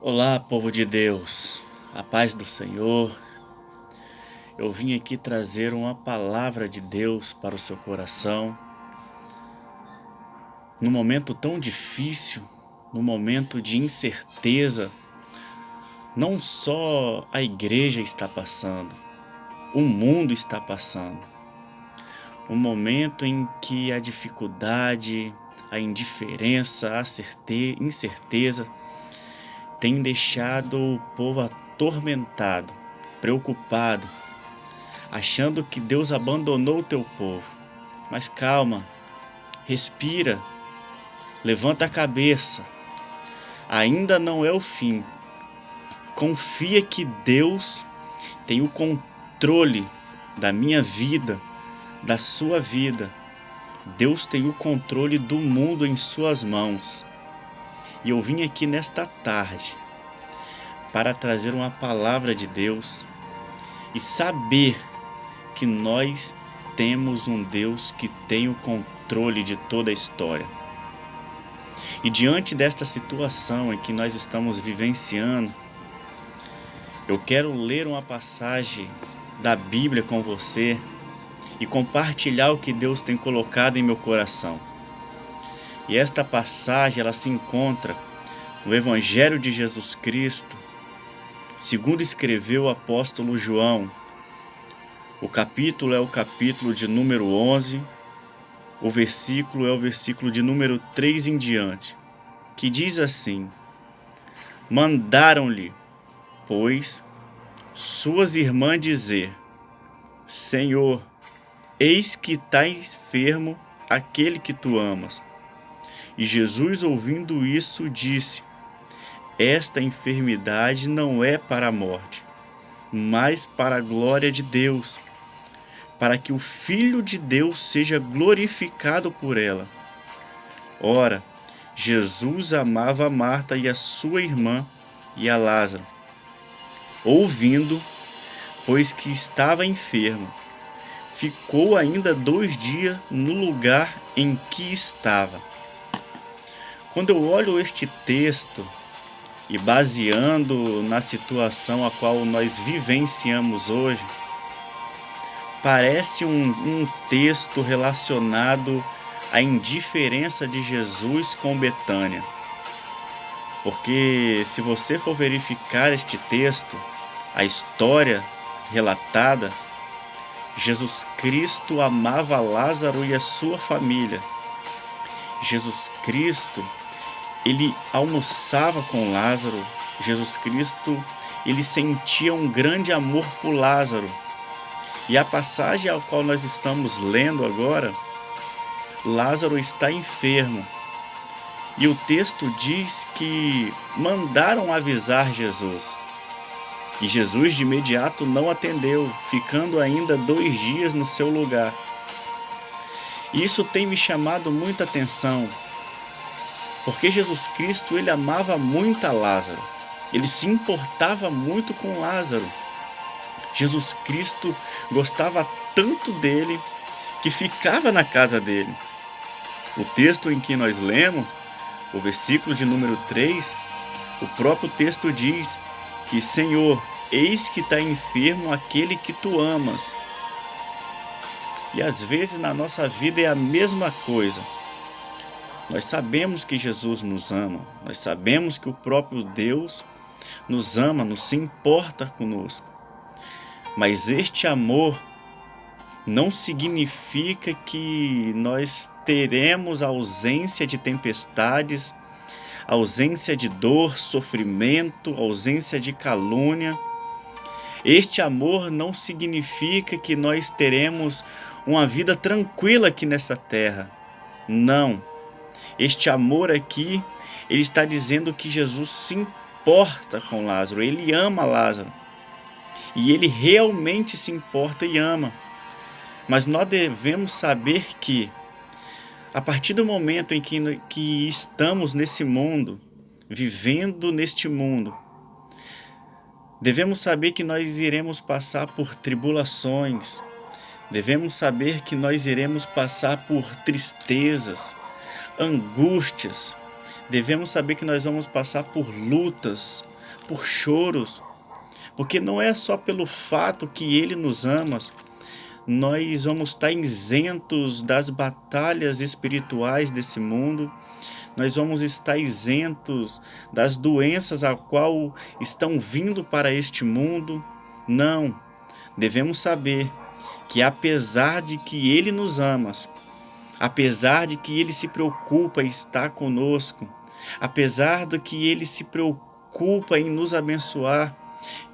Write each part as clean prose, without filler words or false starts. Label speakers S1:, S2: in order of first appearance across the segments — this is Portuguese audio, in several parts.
S1: Olá, povo de Deus, a paz do Senhor. Eu vim aqui trazer uma palavra de Deus para o seu coração. Num momento tão difícil, num momento de incerteza, não só a igreja está passando, o mundo está passando. Um momento em que a dificuldade, a indiferença, a incerteza tem deixado o povo atormentado, preocupado, achando que Deus abandonou o teu povo. Mas calma, respira, levanta a cabeça. Ainda não é o fim. Confia que Deus tem o controle da minha vida, da sua vida. Deus tem o controle do mundo em suas mãos. E eu vim aqui nesta tarde para trazer uma palavra de Deus e saber que nós temos um Deus que tem o controle de toda a história. E diante desta situação em que nós estamos vivenciando, eu quero ler uma passagem da Bíblia com você e compartilhar o que Deus tem colocado em meu coração. E esta passagem ela se encontra no Evangelho de Jesus Cristo, segundo escreveu o apóstolo João. O capítulo é o capítulo de número 11, o versículo é o versículo de número 3 em diante, que diz assim: Mandaram-lhe, pois, suas irmãs dizer: Senhor, eis que está enfermo aquele que tu amas. E Jesus, ouvindo isso, disse: Esta enfermidade não é para a morte, mas para a glória de Deus, para que o Filho de Deus seja glorificado por ela. Ora, Jesus amava a Marta e a sua irmã e a Lázaro. Ouvindo, pois que estava enfermo, ficou ainda 2 dias no lugar em que estava. Quando eu olho este texto, e baseando na situação a qual nós vivenciamos hoje, parece um texto relacionado à indiferença de Jesus com Betânia. Porque se você for verificar este texto, a história relatada, Jesus Cristo amava Lázaro e a sua família. Jesus Cristo, ele almoçava com Lázaro. Jesus Cristo, ele sentia um grande amor por Lázaro. E a passagem ao qual nós estamos lendo agora, Lázaro está enfermo. E o texto diz que mandaram avisar Jesus. E Jesus de imediato não atendeu, ficando ainda 2 dias no seu lugar. E isso tem me chamado muita atenção, porque Jesus Cristo, ele amava muito a Lázaro. Ele se importava muito com Lázaro. Jesus Cristo gostava tanto dele que ficava na casa dele. O texto em que nós lemos, o versículo de número 3, o próprio texto diz que: Senhor, eis que está enfermo aquele que tu amas. E às vezes na nossa vida é a mesma coisa. Nós sabemos que Jesus nos ama, nós sabemos que o próprio Deus nos ama, nos se importa conosco. Mas este amor não significa que nós teremos ausência de tempestades, ausência de dor, sofrimento, ausência de calúnia. Este amor não significa que nós teremos uma vida tranquila aqui nessa terra. Não. Este amor aqui, ele está dizendo que Jesus se importa com Lázaro, ele ama Lázaro. E ele realmente se importa e ama. Mas nós devemos saber que, a partir do momento em que estamos nesse mundo, vivendo neste mundo, devemos saber que nós iremos passar por tribulações, devemos saber que nós iremos passar por tristezas, angústias, devemos saber que nós vamos passar por lutas, por choros, porque não é só pelo fato que Ele nos ama, nós vamos estar isentos das batalhas espirituais desse mundo, nós vamos estar isentos das doenças a qual estão vindo para este mundo. Não, devemos saber que apesar de que Ele nos ama, apesar de que Ele se preocupa em estar conosco, apesar de que Ele se preocupa em nos abençoar,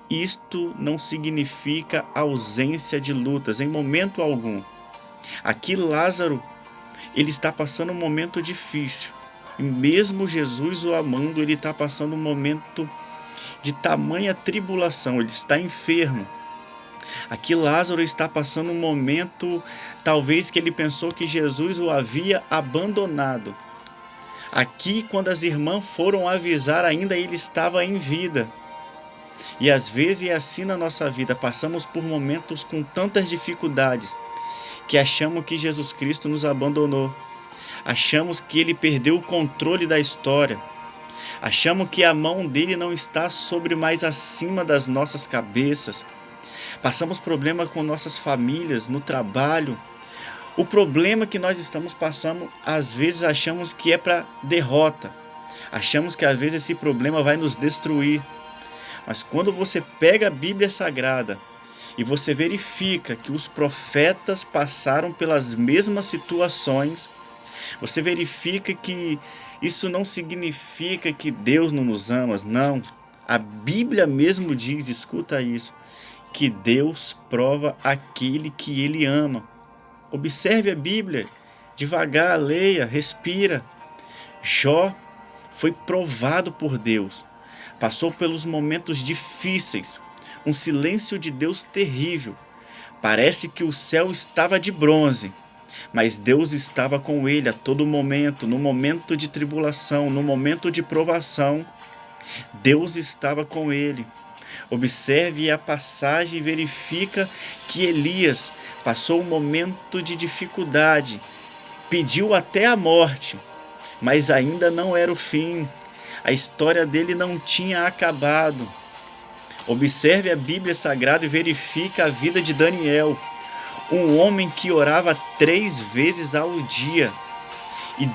S1: isto não significa ausência de lutas em momento algum. Aqui Lázaro, ele está passando um momento difícil. E mesmo Jesus o amando, ele está passando um momento de tamanha tribulação. Ele está enfermo. Aqui Lázaro está passando um momento, talvez que ele pensou que Jesus o havia abandonado. Aqui, quando as irmãs foram avisar, ainda ele estava em vida. E às vezes é assim na nossa vida, passamos por momentos com tantas dificuldades, que achamos que Jesus Cristo nos abandonou. Achamos que Ele perdeu o controle da história. Achamos que a mão dele não está sobre mais acima das nossas cabeças. Passamos problema com nossas famílias, no trabalho. O problema que nós estamos passando, às vezes achamos que é para derrota. Achamos que às vezes esse problema vai nos destruir. Mas quando você pega a Bíblia Sagrada e você verifica que os profetas passaram pelas mesmas situações, você verifica que isso não significa que Deus não nos ama, não. A Bíblia mesmo diz, escuta isso, que Deus prova aquele que Ele ama. Observe a Bíblia, devagar, leia, respira. Jó foi provado por Deus. Passou pelos momentos difíceis, um silêncio de Deus terrível. Parece que o céu estava de bronze, mas Deus estava com ele a todo momento, no momento de tribulação, no momento de provação. Deus estava com ele. Observe a passagem e verifica que Elias passou um momento de dificuldade, pediu até a morte, mas ainda não era o fim. A história dele não tinha acabado. Observe a Bíblia Sagrada e verifique a vida de Daniel, um homem que orava 3 vezes ao dia. E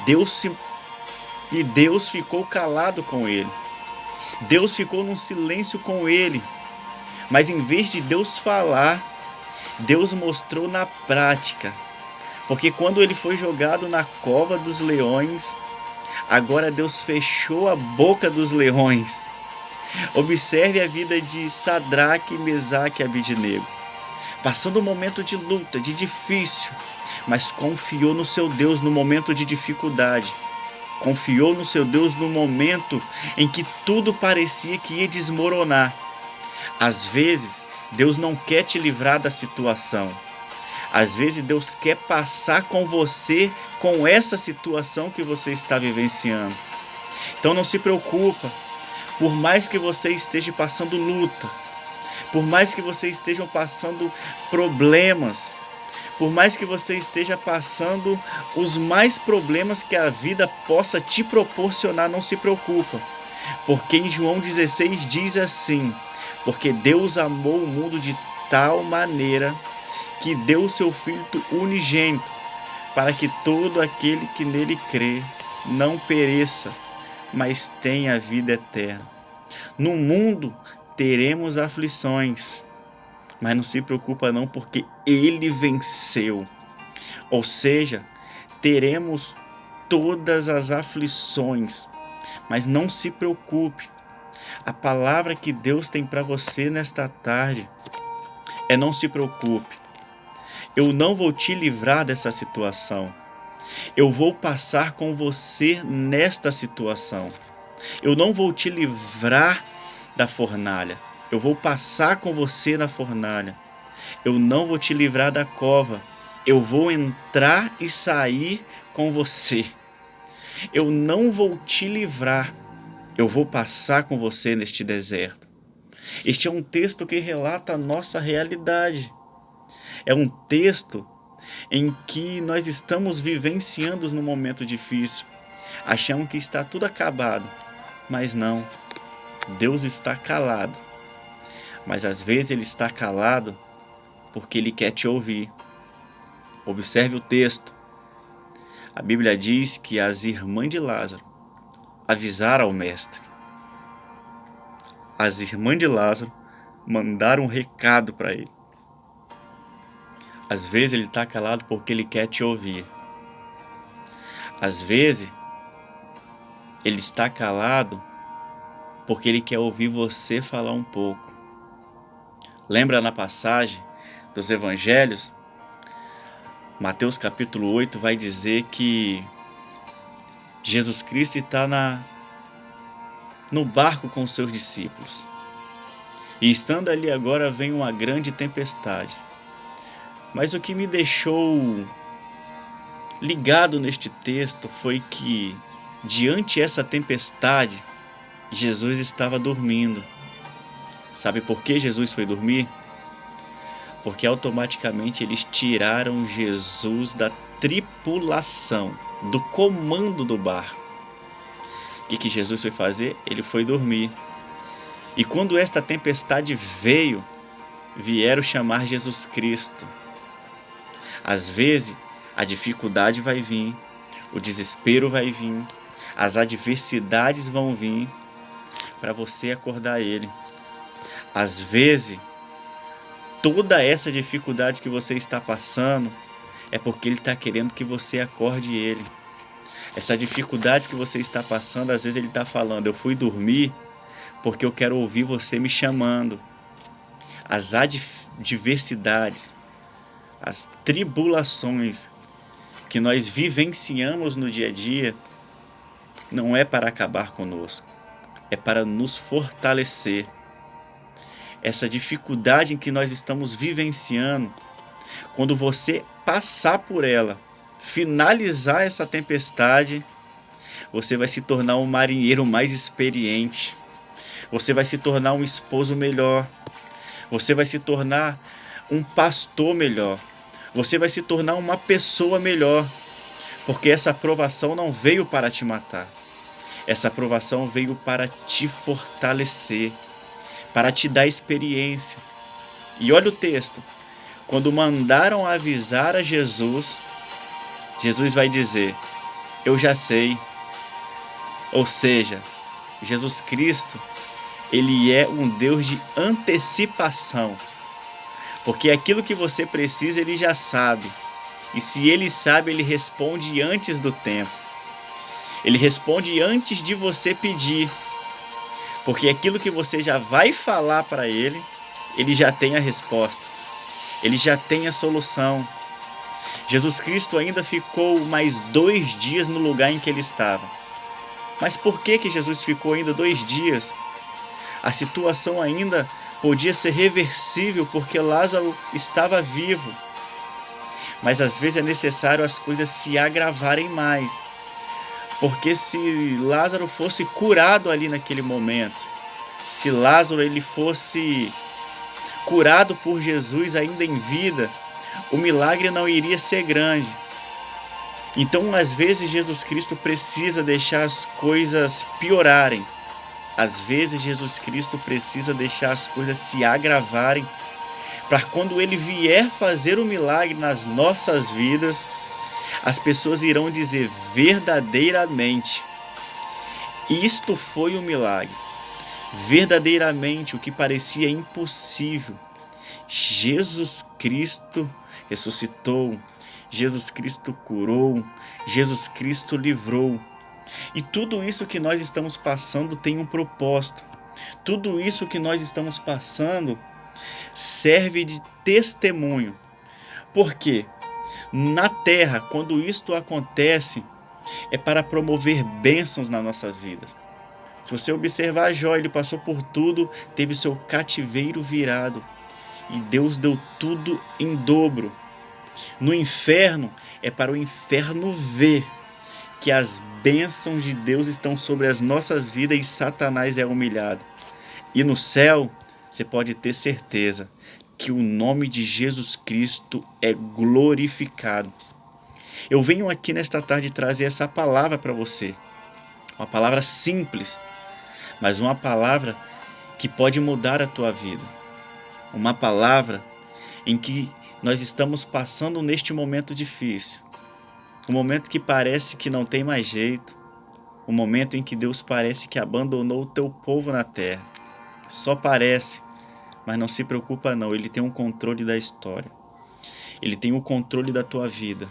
S1: Deus ficou calado com ele. Deus ficou num silêncio com ele. Mas em vez de Deus falar, Deus mostrou na prática. Porque quando ele foi jogado na cova dos leões, agora Deus fechou a boca dos leões. Observe a vida de Sadraque, Mesaque e Abednego. Passando um momento de luta, de difícil, mas confiou no seu Deus no momento de dificuldade. Confiou no seu Deus no momento em que tudo parecia que ia desmoronar. Às vezes, Deus não quer te livrar da situação. Às vezes Deus quer passar com você com essa situação que você está vivenciando. Então não se preocupa. Por mais que você esteja passando luta, por mais que você esteja passando problemas, por mais que você esteja passando os mais problemas que a vida possa te proporcionar, não se preocupa. Porque em João 16 diz assim: porque Deus amou o mundo de tal maneira que deu o seu Filho unigênito, para que todo aquele que nele crê não pereça, mas tenha a vida eterna. No mundo teremos aflições, mas não se preocupa não, porque Ele venceu. Ou seja, teremos todas as aflições, mas não se preocupe. A palavra que Deus tem para você nesta tarde é: não se preocupe. Eu não vou te livrar dessa situação. Eu vou passar com você nesta situação. Eu não vou te livrar da fornalha. Eu vou passar com você na fornalha. Eu não vou te livrar da cova. Eu vou entrar e sair com você. Eu não vou te livrar. Eu vou passar com você neste deserto. Este é um texto que relata a nossa realidade. É um texto em que nós estamos vivenciando num momento difícil. Achamos que está tudo acabado, mas não. Deus está calado, mas às vezes Ele está calado porque Ele quer te ouvir. Observe o texto. A Bíblia diz que as irmãs de Lázaro avisaram ao mestre. As irmãs de Lázaro mandaram um recado para ele. Às vezes ele está calado porque ele quer te ouvir. Às vezes ele está calado porque ele quer ouvir você falar um pouco. Lembra na passagem dos evangelhos? Mateus capítulo 8 vai dizer que Jesus Cristo está no barco com os seus discípulos. E estando ali agora vem uma grande tempestade. Mas o que me deixou ligado neste texto foi que, diante dessa tempestade, Jesus estava dormindo. Sabe por que Jesus foi dormir? Porque automaticamente eles tiraram Jesus da tripulação, do comando do barco. O que Jesus foi fazer? Ele foi dormir. E quando esta tempestade veio, vieram chamar Jesus Cristo. Às vezes, a dificuldade vai vir, o desespero vai vir, as adversidades vão vir para você acordar Ele. Às vezes, toda essa dificuldade que você está passando é porque Ele está querendo que você acorde Ele. Essa dificuldade que você está passando, às vezes Ele está falando, eu fui dormir porque eu quero ouvir você me chamando. As adversidades, as tribulações que nós vivenciamos no dia a dia, não é para acabar conosco, é para nos fortalecer. Essa dificuldade em que nós estamos vivenciando, quando você passar por ela, finalizar essa tempestade, você vai se tornar um marinheiro mais experiente, você vai se tornar um esposo melhor, você vai se tornar um pastor melhor, você vai se tornar uma pessoa melhor, porque essa provação não veio para te matar, essa provação veio para te fortalecer, para te dar experiência. E olha o texto, quando mandaram avisar a Jesus, Jesus vai dizer, eu já sei. Ou seja, Jesus Cristo, Ele é um Deus de antecipação, porque aquilo que você precisa Ele já sabe, e se Ele sabe, Ele responde antes do tempo, Ele responde antes de você pedir, porque aquilo que você já vai falar para Ele, Ele já tem a resposta, Ele já tem a solução. Jesus Cristo ainda ficou mais 2 dias no lugar em que Ele estava. Mas por que Jesus ficou ainda 2 dias? A situação ainda podia ser reversível porque Lázaro estava vivo. Mas às vezes é necessário as coisas se agravarem mais. Porque se Lázaro fosse curado ali naquele momento, se Lázaro ele fosse curado por Jesus ainda em vida, o milagre não iria ser grande. Então, às vezes, Jesus Cristo precisa deixar as coisas piorarem. Às vezes, Jesus Cristo precisa deixar as coisas se agravarem, para quando Ele vier fazer o milagre nas nossas vidas, as pessoas irão dizer verdadeiramente, isto foi um milagre. Verdadeiramente, o que parecia impossível, Jesus Cristo ressuscitou, Jesus Cristo curou, Jesus Cristo livrou. E tudo isso que nós estamos passando tem um propósito. Tudo isso que nós estamos passando serve de testemunho. Porque na terra, quando isto acontece, é para promover bênçãos nas nossas vidas. Se você observar Jó, ele passou por tudo, teve seu cativeiro virado. E Deus deu tudo em dobro. No inferno, é para o inferno ver que as bênçãos de Deus estão sobre as nossas vidas e Satanás é humilhado. E no céu, você pode ter certeza que o nome de Jesus Cristo é glorificado. Eu venho aqui nesta tarde trazer essa palavra para você. Uma palavra simples, mas uma palavra que pode mudar a tua vida. Uma palavra em que nós estamos passando neste momento difícil. Um momento que parece que não tem mais jeito. Um momento em que Deus parece que abandonou o teu povo na terra. Só parece, mas não se preocupa não, Ele tem um controle da história. Ele tem o controle da tua vida.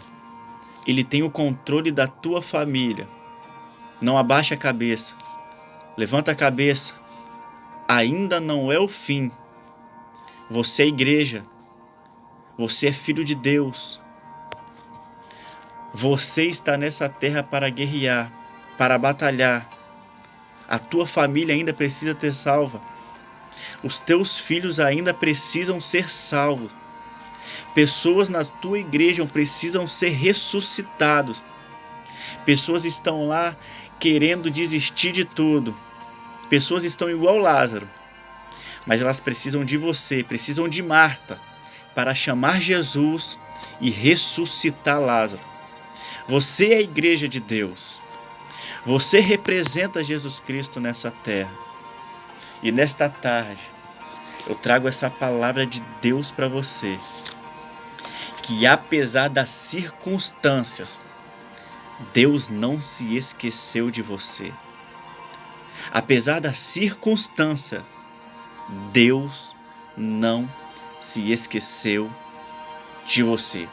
S1: Ele tem o controle da tua família. Não abaixa a cabeça. Levanta a cabeça. Ainda não é o fim. Você é igreja. Você é filho de Deus. Você está nessa terra para guerrear, para batalhar. A tua família ainda precisa ter salva. Os teus filhos ainda precisam ser salvos. Pessoas na tua igreja precisam ser ressuscitados. Pessoas estão lá querendo desistir de tudo. Pessoas estão igual Lázaro. Mas elas precisam de você, precisam de Marta, para chamar Jesus e ressuscitar Lázaro. Você é a igreja de Deus. Você representa Jesus Cristo nessa terra. E nesta tarde, eu trago essa palavra de Deus para você. Que apesar das circunstâncias, Deus não se esqueceu de você. Apesar da circunstância, Deus não se esqueceu de você.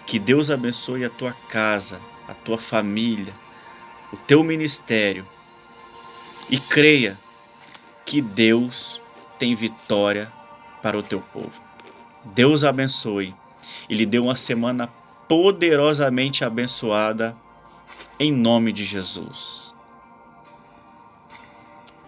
S1: Que Deus abençoe a tua casa, a tua família, o teu ministério. E creia que Deus tem vitória para o teu povo. Deus abençoe. E lhe dê uma semana poderosamente abençoada, em nome de Jesus.